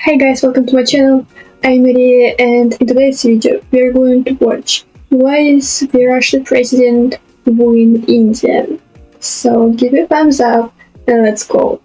Hey guys, welcome to my channel. I'm Maria, and in today's video we are going to watch why is the Russian president wooing India. So give it a thumbs up and let's go.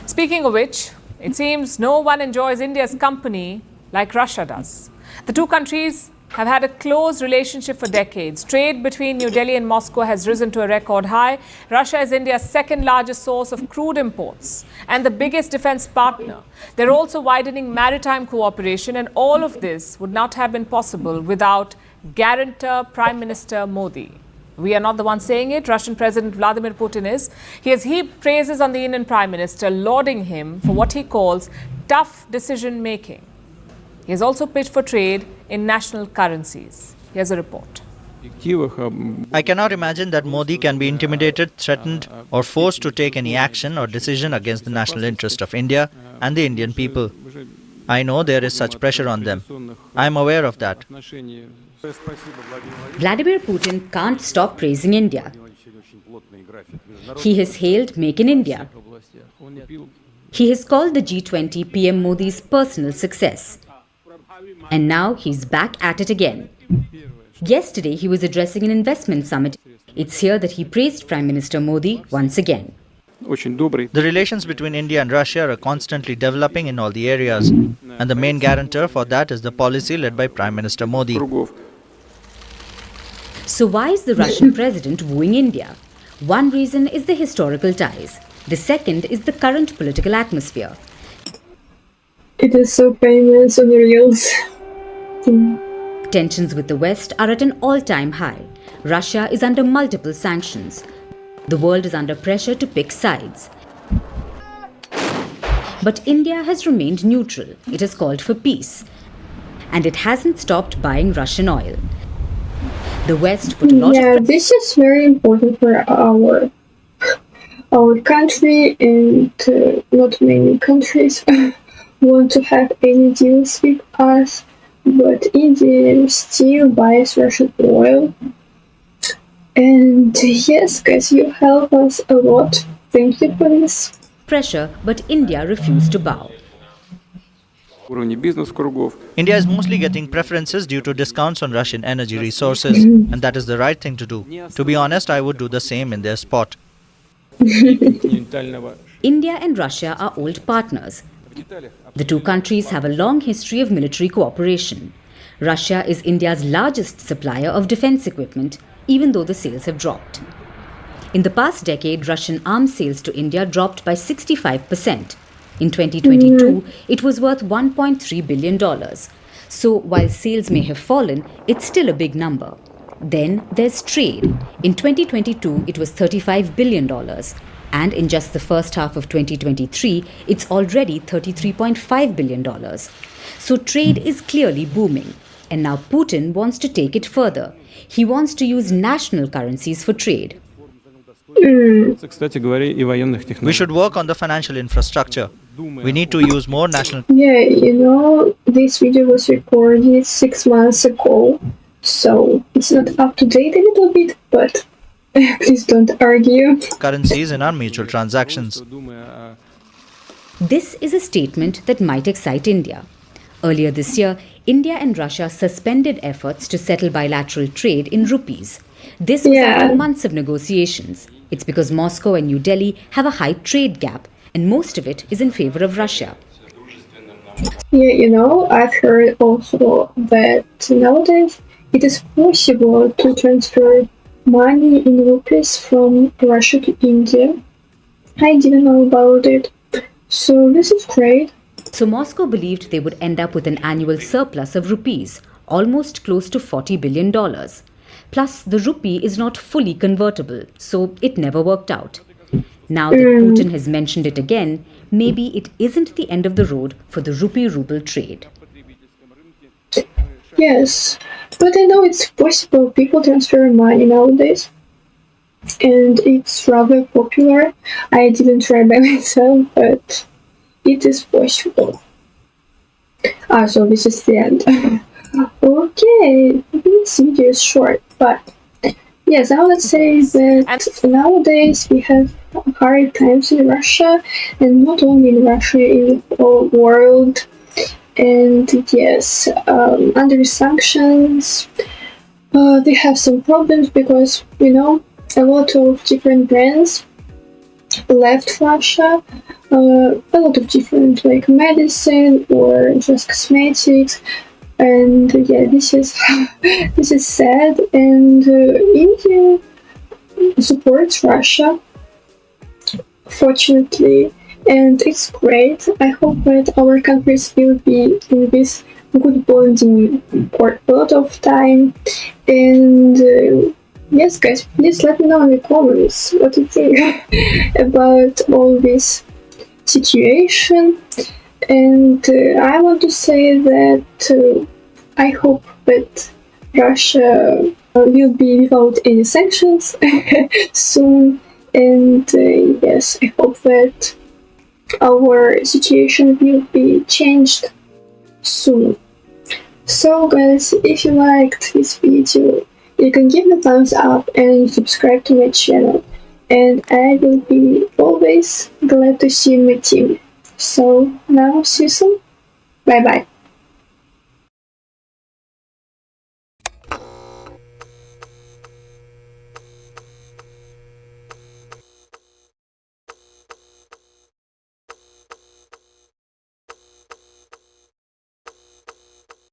Speaking of which, it seems no one enjoys India's company like Russia does. The two countries have had a close relationship for decades. Trade between New Delhi and Moscow has risen to a record high. Russia is India's second largest source of crude imports and the biggest defense partner. They're also widening maritime cooperation, and all of this would not have been possible without guarantor Prime Minister Modi. We are not the ones saying it. Russian President Vladimir Putin is. He has heaped praises on the Indian Prime Minister, lauding him for what he calls tough decision-making. He has also pitched for trade in national currencies. Here's a report. I cannot imagine that Modi can be intimidated, threatened, or forced to take any action or decision against the national interest of India and the Indian people. I know there is such pressure on them. I am aware of that. Vladimir Putin can't stop praising India. He has hailed Make in India. He has called the G20 PM Modi's personal success. And now he's back at it again. Yesterday he was addressing an investment summit. It's here that he praised Prime Minister Modi once again. The relations between India and Russia are constantly developing in all the areas, and the main guarantor for that is the policy led by Prime Minister Modi. So why is the Russian president wooing India? One reason is the historical ties. The second is the current political atmosphere. It is so famous on the reels. Tensions with the West are at an all-time high. Russia is under multiple sanctions. The world is under pressure to pick sides. But India has remained neutral. It has called for peace. And it hasn't stopped buying Russian oil. The West put a lot of... This is very important for our country, and not many countries want to have any deals with us, but India still buys Russian oil. And yes, guys, you help us a lot. Thank you for this. Pressure, but India refused to bow. India is mostly getting preferences due to discounts on Russian energy resources, and that is the right thing to do. To be honest, I would do the same in their spot. India and Russia are old partners. The two countries have a long history of military cooperation. Russia is India's largest supplier of defense equipment, even though the sales have dropped. In the past decade, Russian arms sales to India dropped by 65%. In 2022, it was worth $1.3 billion. So while sales may have fallen, it's still a big number. Then there's trade. In 2022, it was $35 billion. And in just the first half of 2023, it's already $33.5 billion. So trade is clearly booming. And now Putin wants to take it further. He wants to use national currencies for trade. We should work on the financial infrastructure. We need to use more national... This video was recorded 6 months ago, so it's not up to date a little bit, but please don't argue. ...currencies in our mutual transactions. This is a statement that might excite India. Earlier this year, India and Russia suspended efforts to settle bilateral trade in rupees. This was after months of negotiations. It's because Moscow and New Delhi have a high trade gap, and most of it is in favor of Russia. I've heard also that nowadays it is possible to transfer money in rupees from Russia to India. I didn't know about it. So this is great. So Moscow believed they would end up with an annual surplus of rupees, almost close to $40 billion. Plus, the rupee is not fully convertible, so it never worked out. Now that Putin has mentioned it again, maybe it isn't the end of the road for the rupee-ruble trade. Yes, but I know it's possible. People transfer money nowadays, and it's rather popular. I didn't try by myself, but it is possible. So this is the end. Okay, this video is short, but Yes, I would say that nowadays we have hard times in Russia, and not only in Russia, in the whole world. And yes, under sanctions, they have some problems because, a lot of different brands left Russia. A lot of different, like medicine or just cosmetics. And yeah, this is this is sad. And India supports Russia, fortunately, and it's great. I hope that our countries will be in this good bonding for a lot of time. And yes, guys, please let me know in the comments what you think about all this situation. And I want to say that I hope that Russia will be without any sanctions soon. And yes, I hope that our situation will be changed soon. So guys, if you liked this video, you can give me a thumbs up and subscribe to my channel. And I will be always glad to see my team. So now see you soon. Bye bye.